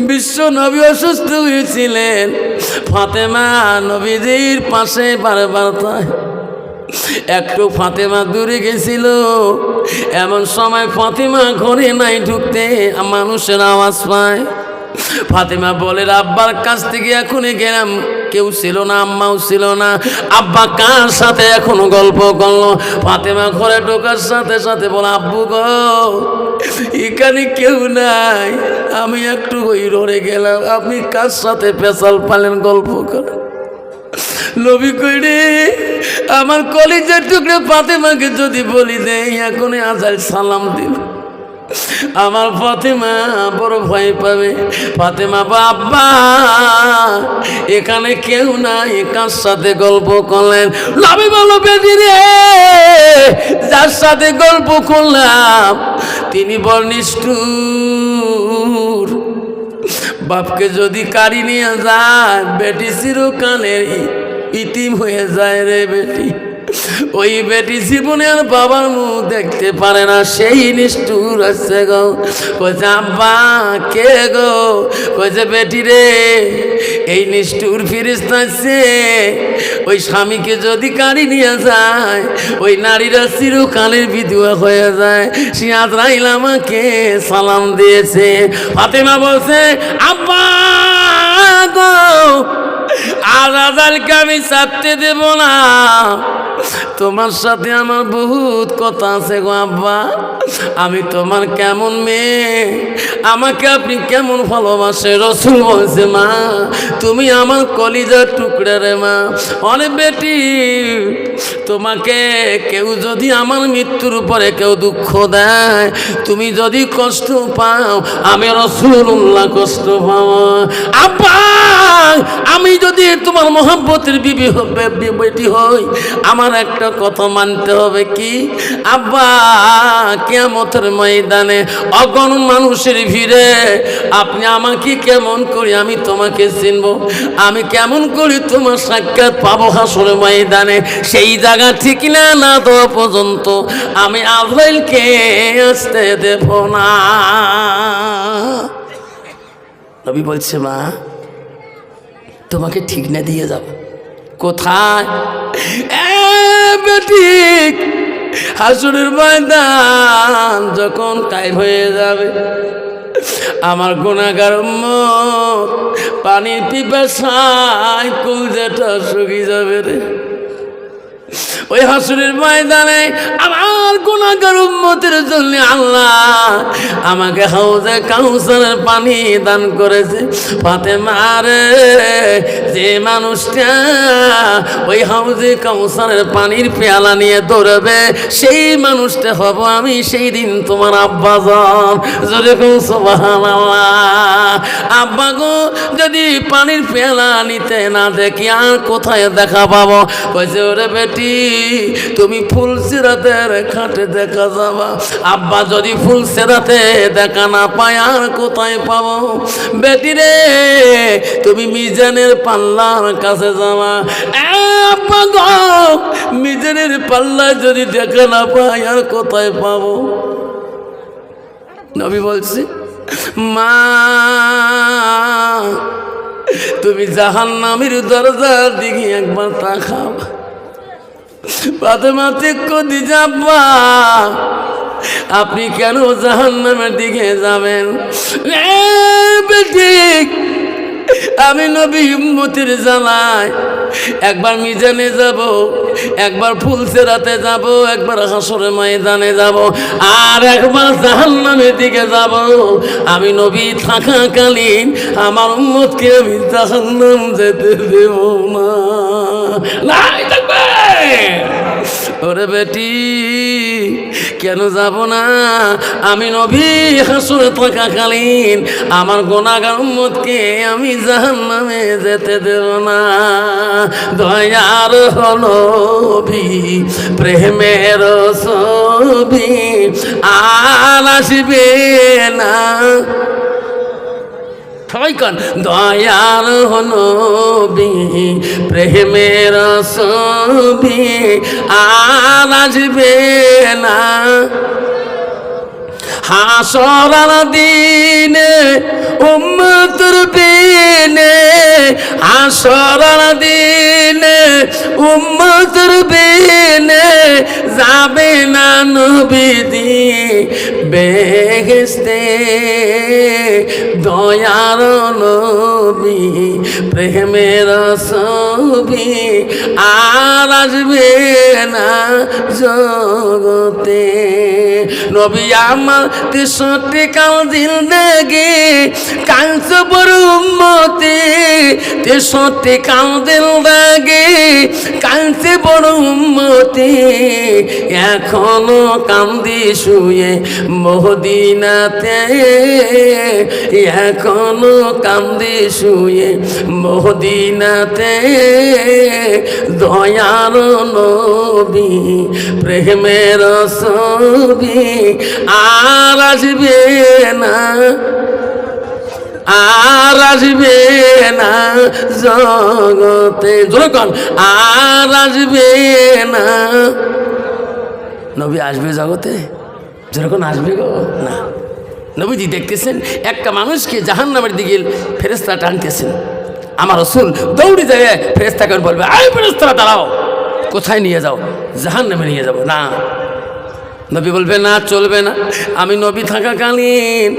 বিশ্ব নবী অসুস্থ হয়েছিলেন, ফাতেমা নবীজির পাশে বারবার তাই একটু ফাতেমা দূরে গেছিল। এমন সময় ফাতেমা ঘরে নাই, ঢুকতে মানুষের আওয়াজ পায়। ফাতেমা বলে, আব্বার কাছ থেকে এখনই গেলাম, কেউ ছিল না, আম্মাও ছিল না। আব্বা কার সাথে এখনো গল্প করলো? ফাতেমা ঘরে ঢোকার সাথে সাথে বলে, আব্বু গো, এখানে কেউ নাই, আমি একটু ওই রড়ে গেলাম, আপনি কার সাথে পেশাল পালেন, গল্প করেন। নবী কই রে, আমার কলিজার টুকরে ফাতেমাকে যদি বলি দে এখনই আজাল সালাম দিল, আমার ফাতেমা বড় ভয় পাবে। ফাতেমা আব্বা এখানে কেউ নাই, কার সাথে গল্প করলেন? নবী বলো, বেটি রে, যার সাথে গল্প করলাম তিনি বড় নিষ্ঠুর। বাপকে যদি কারি নিয়ে যায়, বেটি চিরকালের ইতিম হয়ে যায় রে বেটি। ওই বেটি জীবনে আর বাবার মুখ দেখতে পারে না, সেই নিষ্ঠুর আছে গো। কইছে, আব্বা কে গো? কইছে, বেটি রে, এই নিষ্ঠুর ফিরিস্তা আছে, ওই স্বামীকে যদি কারি নিয়ে যায়, ওই নারীরা চিরকালের বিধবা হয়ে যায়। সে আজরাইল আমাকে সালাম দিয়েছে। ফাতেমা বলছে, আব্বা গো, আর আজালকে আমি চাপতে দেব না, তোমার সাথে আমার বহুত কথা আছে গো আব্বা। আমি তোমার কেমন মেয়ে, আমাকে আপনি কেমন ভালোবাসে। রসুল বলছে, মা তুমি আমার কলিজার টুকরা রে মা। অনেক বেটি, তোমাকে কেউ যদি আমার মৃত্যুর পরে কেউ দুঃখ দেয়, তুমি যদি কষ্ট পাও, আমি রাসূলুল্লাহ কষ্ট পাও। আব্বা আমি যদি তোমার মোহাব্বতের বিবি বেটি হই, আমার একটা কথা মানতে হবে। কি আব্বা? কিয়ামতের ময়দানে অগণন মানুষের ভিড়ে আপনি আমাকে কেমন করি আমি তোমাকে চিনব? আমি কেমন করি তোমার সাক্ষাৎ পাবো হাসরের ময়দানে? সেই জায়গা ঠিক না দেওয়া পর্যন্ত আমি আজরাইলকে আসতে দেব না। নবী বলছে, মা তোমাকে ঠিক না দিয়ে যাব। কোথায়? বেটি, হাসরের ময়দান যখন কায়েম হয়ে যাবে, আমার গুনাহগার উম্মত পানির পিপাসায় কলিজাটা শুকিয়ে যাবে রে। ওই হাসরের ময়দানে আমার গুনাহগার উম্মতের জন্য আল্লাহ আমাকে হাউজে কাউসারের পানি দান করেছে। ফাতেমা রে, যে মানুষটা ওই হাউজে কাউসারের পানির পেয়ালা নিয়ে দৌড়বে, সেই মানুষটা হব আমি সেই দিন তোমার আব্বা যান। জোরে কও সুবহানাল্লাহ। আব্বা গো, যদি পানির পেয়ালা নিতে না দেখি আর কোথায় দেখা পাবো? কইছে, ওরে বেটি, তুমি ফুলসিরাতের ঘাটে দেখা যাবা। আব্বা যদি ফুলসিরাতে দেখা না পায় আর কোথায় পাবো? বেটি রে, তুমি মিজানের পাল্লার কাছে যাবা। আব্বা গো, মিজানের পাল্লা যদি দেখা না পায় আর কোথায় পাবো? নবী বলছে, মা তুমি জাহান্নামের দরজার দিকে একবার তাকাও। ফাতেমা কদিজা, আব্বা আপনি কেন জাহান্নামের দিকে যাবেন? বেটি, আমি নবী উম্মতের জ্বালায় একবার মিজানে যাব, একবার ফুলসিরাতে যাব, একবার হাসরের ময়দানে যাব, আর একবার জাহান্নামের দিকে যাব। আমি নবী থাকাকালীন আমার উম্মতকে আমি জাহান্নাম যেতে দেব না। ওরে বেটি, কেন যাব না? আমি নবী হাসরে থাকাকালীন আমার গুনাহগার উম্মতকে আমি জাহান্নামে যেতে দেব না। দয়ার নবী প্রেমের ছবি আর আসবে না। সবাই কন, দয়ার নবী প্রেমের ছবি আর আসবে না। হাসরের দিনে উম্মত হাসরের দিনে উম্মতের বিনে যাবে না নবীজি বেহেশতে দয়ার নবী প্রেমের ছবি আর আসবে না জগতে নবী আমার 63 কাল জিন্দেগি কাঁদছ বড় উম্মতি 63 কাল জিন্দেগি কাঁদছ বড় উম্মতি এখনো কান্দি শুয়ে মদিনাতে এখনো কান্দি শুয়ে মদিনাতে দয়ার নবী প্রেমের ছবি আর আসবে না আর আসবে না জগতে যখন আর আসবে না নবী আসবে জগতে যখন আসবে গো না নবীজি দেখতেছেন একটা মানুষকে জাহান্নামের দিকে ফেরেশতা টানতেছেন আমার রাসূল দৌড়ে যায় ফেরেশতাকে বলবে আয় ফেরেশতারা দাঁড়াও কোথায় নিয়ে যাও জাহান্নামে নিয়ে যাব না নবী বলবে না চলবে না আমি নবী থাকাকালীন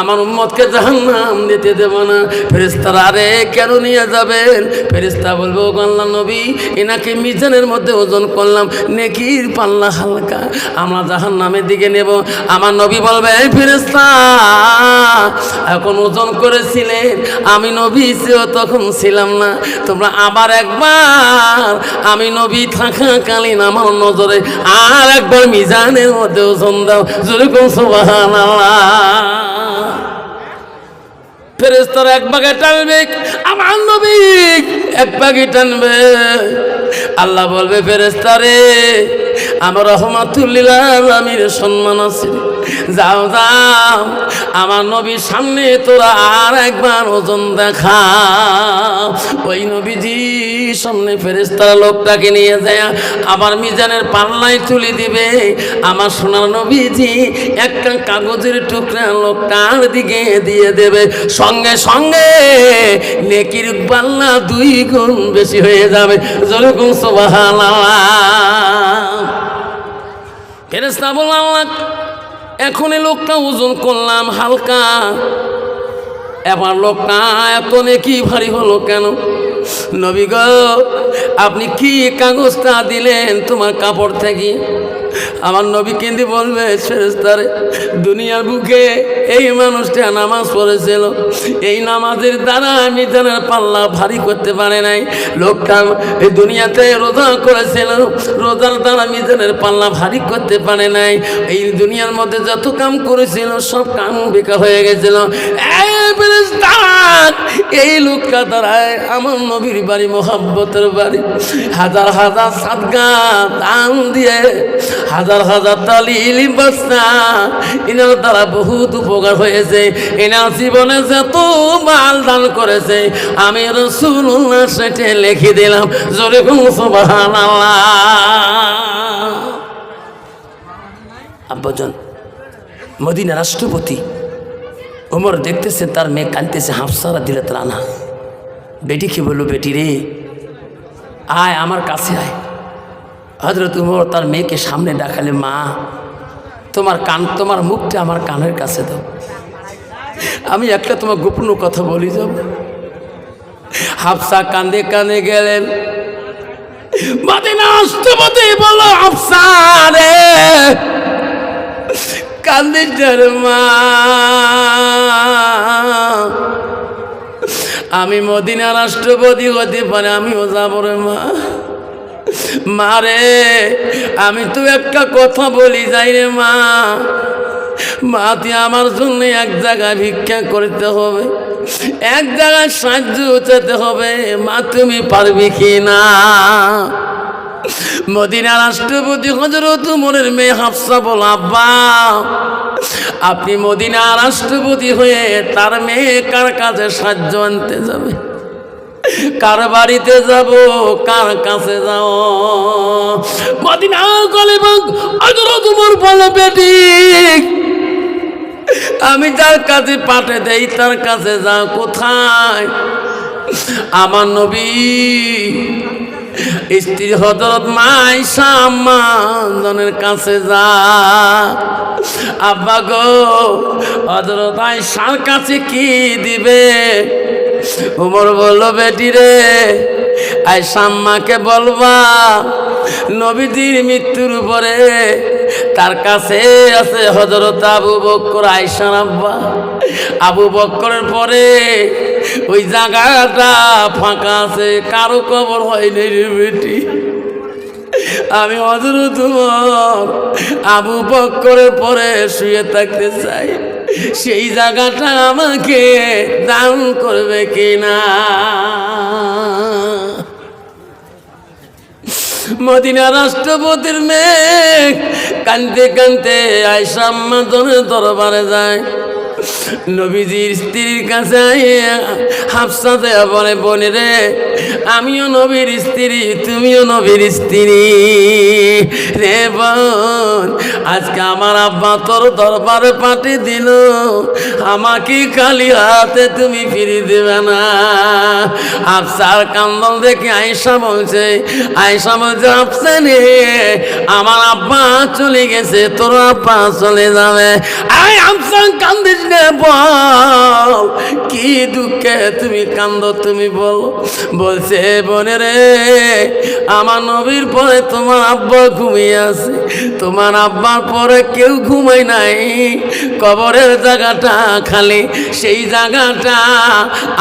আমার উম্মতকে জাহান্নাম দিতে দেব না ফেরেশতারা আরে কেন নিয়ে যাবেন ফেরেশতা বলবে ও আল্লাহর নবী এনাকে মিজানের মধ্যে ওজন করলাম নেকির পাল্লা হালকা আমরা জাহান্নামের দিকে নেব আমার নবী বলবে এই ফেরেশতা এখন ওজন করেছিলেন আমি নবী তখন ছিলাম না তোমরা আবার একবার আমি নবী থাকাকালীন আমার নজরে আর একবার মিজানের মধ্যে ওজন দাও যেরকম সুবহানাল্লাহ ফেরেশতারা এক ভাগে টানবে আমার নবী এক ভাগে টানবে আল্লাহ বলবে ফেরেশতারে আমার রহমাতুল লিল আলামিন সম্মান আছে যাও যাও আমার নবীর সামনে তোরা আর একবার ওজন দেখা ওই নবীজি সামনে ফেরেশতারা লোকটাকে নিয়ে যায় আবার মিজানের পাল্লায় তুলে দিবে আমার সোনার নবীজি একটা কাগজের টুকরা লোকটার দিকে দিয়ে দেবে সঙ্গে সঙ্গে নেকির পাল্লা 2 গুণ বেশি হয়ে যাবে যেরকম সুবহানাল্লাহ ফেরেশতা বলল আল্লাহ এখন এই লোকটা ওজন করলাম হালকা এবার লোকটা এত নেকি ভারী হলো কেন নবী গো আপনি কি কাগজটা দিলেন তোমার কাপড় থেকে আমার নবী কেঁদে বলবে ফেরেশতারে দুনিয়ার বুকে এই মানুষটা নামাজ পড়েছিল এই নামাজের দ্বারা মিজানের পাল্লা ভারী করতে পারে নাই লোকটা এই দুনিয়াতে রোজা করেছিল রোজার দ্বারা মিজানের পাল্লা ভারী করতে পারে নাই এই দুনিয়ার মধ্যে যত কাম করেছিল সব কাম বেকার হয়ে গেছিল এই লোকটা দ্বারায় আমার নবীর বাড়ি মোহাব্বতের বাড়ি হাজার হাজার সাদকা দান দিয়ে হাজার হাজার তালিল বাসনা এনার দ্বারা বহুত উপকার হয়েছে এনার জীবনে যত মাল দান করেছে আমি রাসূলুল্লাহ সেটা লিখে দিলাম জোরে সুবহানাল্লাহ আব্বাজান মদিনা রাষ্ট্রপতি ওমর দেখতেছে তার মেয়ে কাঁদতেছে হাফসা রাদিয়াল্লাহু আনহা বেটিকে বলল বেটি রে আয় আমার কাছে আয় হযরত ওমর তার মেয়েকে সামনে ডাকালে মা তোমার মুখটা আমার কানের কাছে দাও আমি একটা তোমার গোপন কথা বলি যাব হাফসা কাঁদে কাঁদে গেলেন মদিনা রাষ্ট্রপতি বলল হাফসা রে কান্দিস মা আমি মদিনা রাষ্ট্রপতি হতে পারে আমিও যাব রে মা মারে আমি তো একটা কথা বলি যাই রে মা মা তুই আমার জন্য এক জায়গায় ভিক্ষা করতে হবে এক জায়গায় সাহায্য চাইতে হবে মা তুমি পারবে কি না মদিনা রাষ্ট্রপতি হযরত ওমরের মেয়ে হাফসা বল আব্বা আপনি মদিনা রাষ্ট্রপতি হয়ে তার মেয়ে কার কাছে সাহায্য আনতে যাবে কার বাড়িতে যাব কার কাছে যাও মদিনা গলিবাগ হযরত ওমর বল বেটি আমি যার কাছে পাঠিয়ে দেই তার কাছে যাও কোথায় আমার নবী স্ত্রী হযরত মা আয়েশা আম্মা জনের কাছে যা। আব্বা গো, হযরত আয়েশার কাছে কি দিবে? ওমর বলল, বেটি রে, আয়েশা আম্মাকে বলবা নবীজির মৃত্যুর পরে তার কাছে আছে হযরত আবু বকর আয়েশার আব্বা। আবু বকরের পরে ওই জায়গাটা ফাঁকা আছে, কারো কবর হয়নি রে বেটি। আমি হযরত উমর আবু বকরের পরে শুয়ে থাকতে চাই, সেই জায়গাটা আমাকে দান করবে কিনা? মদিনা রাষ্ট্রপতির মেয়ে কানতে কানতে আয়েশা আম্মা জনের দরবারে যায়। নবীজির স্ত্রীর কাছে হাফসা দেয়া বলে, বোনে রে, আমিও নবীর স্ত্রী, তুমিও নবীর স্ত্রী রে বোন। আজকে আমার আব্বা তোর দরবারে পাঠিয়ে দিল, আমাকে খালি হাতে তুমি ফিরিয়ে দেবে না। হাফসার কান্দন দেখে আয়েশা বলছে, হাফসা রে, আমার আব্বা চলে গেছে, তোর আব্বা চলে যাবে। হাফসা কান্দিস না, বল কি দুঃখে তুমি কান্দ, তুমি বল। বলছে, বোনে রে, আমার নবীর পরে তোমার আব্বা ঘুমিয়ে আছে, তোমার আব্বার পরে কেউ ঘুমায় নাই, কবরের জায়গাটা খালি, সেই জায়গাটা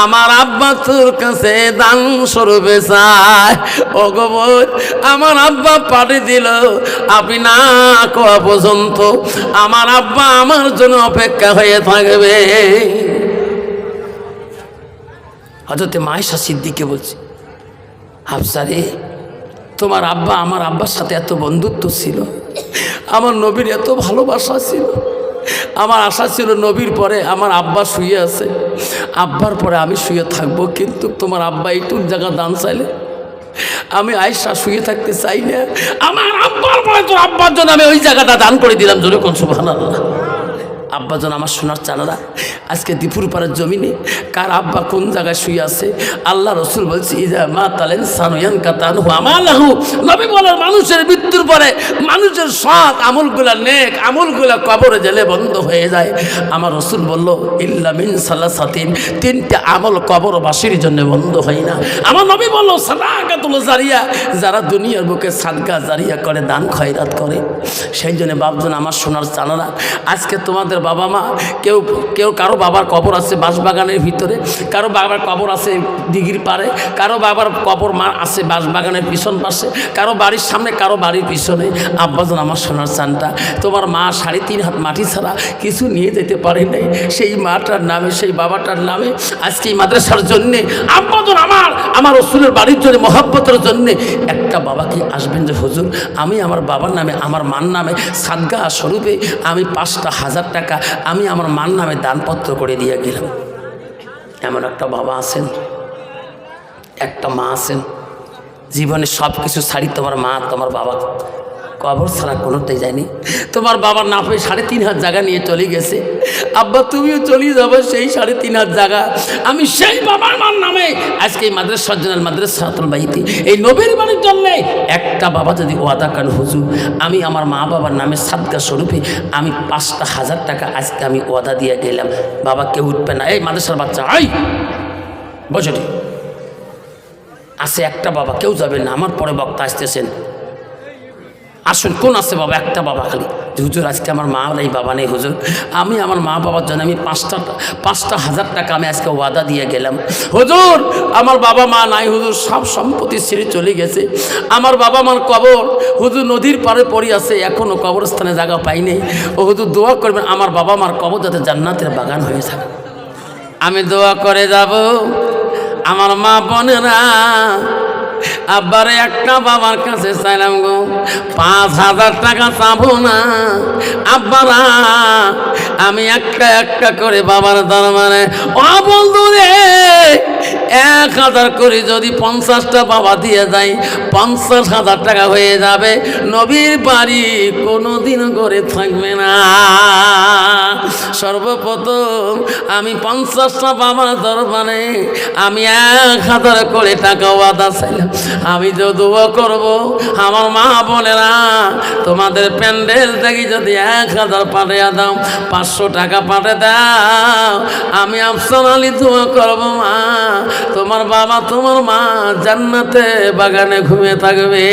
আমার আব্বা তোর কাছে দান স্বরূপে চায়। ও গোবর, আমার আব্বা পাঠিয়ে দিল, আপনি না কোয়া পর্যন্ত আমার আব্বা আমার জন্য অপেক্ষা হয়ে থাকবে। হযরত আয়েশা সিদ্দিককে বলছে, হাফসা রে, তোমার আব্বা আমার আব্বার সাথে এত বন্ধুত্ব ছিল, আমার নবীর এত ভালোবাসা ছিল, আমার আশা ছিল নবীর পরে আমার আব্বা শুয়ে আছে, আব্বার পরে আমি শুয়ে থাকবো, কিন্তু তোমার আব্বা এইটুক জায়গা দান চাইলে আমি আয়েশা শুয়ে থাকতে চাই না, আমার আব্বার পরে তোর আব্বার জন্য আমি ওই জায়গাটা দান করে দিলাম। জোরে কোন সুবহানাল্লাহ। আব্বাজন আমার সোনার চালারা, আজকে দীপুর পাড়ার জমিনে কার আব্বা কোন জায়গায় শুয়ে আছে আল্লাহ রসুল বলছে, ইজা মা তালেন সানুয়ান কাতানহু আমালাহু। নবী বলেন, মানুষের মৃত্যুর পরে মানুষের সৎ আমলগুলা, নেক আমলগুলা কবরে জেলে বন্ধ হয়ে যায়। আমার রসুল বলল, ইল্লা মিন সালাসাতিন, তিনটা আমল কবরবাসীর জন্য বন্ধ হয় না। আমার নবী বলল, সাদাকাতুল জারিয়া, যারা দুনিয়ার বুকে সাদকা জারিয়া করে, দান খয়রাত করে। সেই জন্য বাপজন আমার সোনার চালারা, আজকে তোমাদের বাবা মা কেউ কেউ কারো বাবার কবর আছে বাঁশবাগানের ভিতরে, কারো বাবার কবর আছে দিঘির পাড়ে, কারো বাবার কবর মা আছে বাঁশবাগানের পিছন পাশে, কারো বাড়ির সামনে, কারো বাড়ির পিছনে। আব্বাজন আমার সোনার চানটা, তোমার মা 3.5 হাত মাটি ছাড়া কিছু নিয়ে যেতে পারে নাই, সেই মাটার নামে, সেই বাবাটার নামে আজকে এই মাদ্রাসার জন্যে, আব্বাজন আমার রসুলের বাড়ির জন্য, মহব্বতের জন্যে একটা বাবা কি আসবেন যে, হুজুর আমি আমার বাবার নামে, আমার মার নামে সাদগা স্বরূপে আমি 5,000 টাকা আমি আমার মার নামে দানপত্র করে দিয়ে গেলাম। এমন একটা বাবা আছেন, একটা মা আছেন, জীবনে সব কিছু ছাড়ি তোমার মা তোমার বাবা কবর ছাড়া কোনোটাই যায়নি। তোমার বাবার না পেয়ে 3.5 হাত জায়গা নিয়ে চলে গেছে, আব্বা তুমিও চলে যাবে সেই 3.5 হাত জায়গা, আমি সেই বাবার মার নামে আজকে এই মাদ্রাসা জনাল মাদ্রাসাতুল বাইতি, এই নবীর বাড়ির জন্য একটা বাবা যদি ওয়াদা করেন, হুজুর আমি আমার মা বাবার নামে সাদকা স্বরূপে আমি 5,000 টাকা আজকে আমি ওয়াদা দিয়ে গেলাম, বাবা কেউ উঠবে না। এই মাদ্রাসার বাচ্চা, আই বসে আছে একটা বাবা, কেউ যাবে না, আমার পরে বক্তা আসতেছেন, আসুন কোন আছে বাবা, একটা বাবা খালি, হুজুর আজকে আমার মা নেই, বাবা নেই, হুজুর আমি আমার মা বাবার জন্য আমি 5,000 টাকা আমি আজকে ওয়াদা দিয়ে গেলাম। হুজুর আমার বাবা মা নাই, হুজুর সব সম্পত্তি ছেড়ে চলে গেছে, আমার বাবা মার কবর হুজুর নদীর পাড়ে পড়ে আছে, এখনও কবরস্থানে জায়গা পাইনি, ও হুজুর দোয়া করবেন আমার বাবা মার কবর যাতে জান্নাতের বাগান হয়ে থাকে। আমি দোয়া করে যাব। আমার মা বোনেরা, আব্বারে একটা বাবার কাছে চাইলাম গো, 5,000 টাকা চাবো না আব্বারা, আমি একটা একটা করে বাবার দরবারে, ও বন্ধু রে 1,000 করে যদি 50টা বাবা দিয়ে যায় 50,000 টাকা হয়ে যাবে। নবীর বাড়ি কোনোদিন ঘরে থাকবে না। সর্বপ্রথম আমি 50টা বাবার দরবারে আমি 1,000 করে টাকা ওয়াদা চাইলাম। আমি যে দোয়া করব, আমার মা বোনেরা তোমাদের প্যান্ডেল থেকে যদি 1,000 পাঠিয়ে দাও, 500 টাকা পাঠিয়ে দাও, আমি আফসার আলী দোয়া করব, মা তোমার বাবা তোমার মা জান্নাতে বাগানে ঘুমিয়ে থাকবে।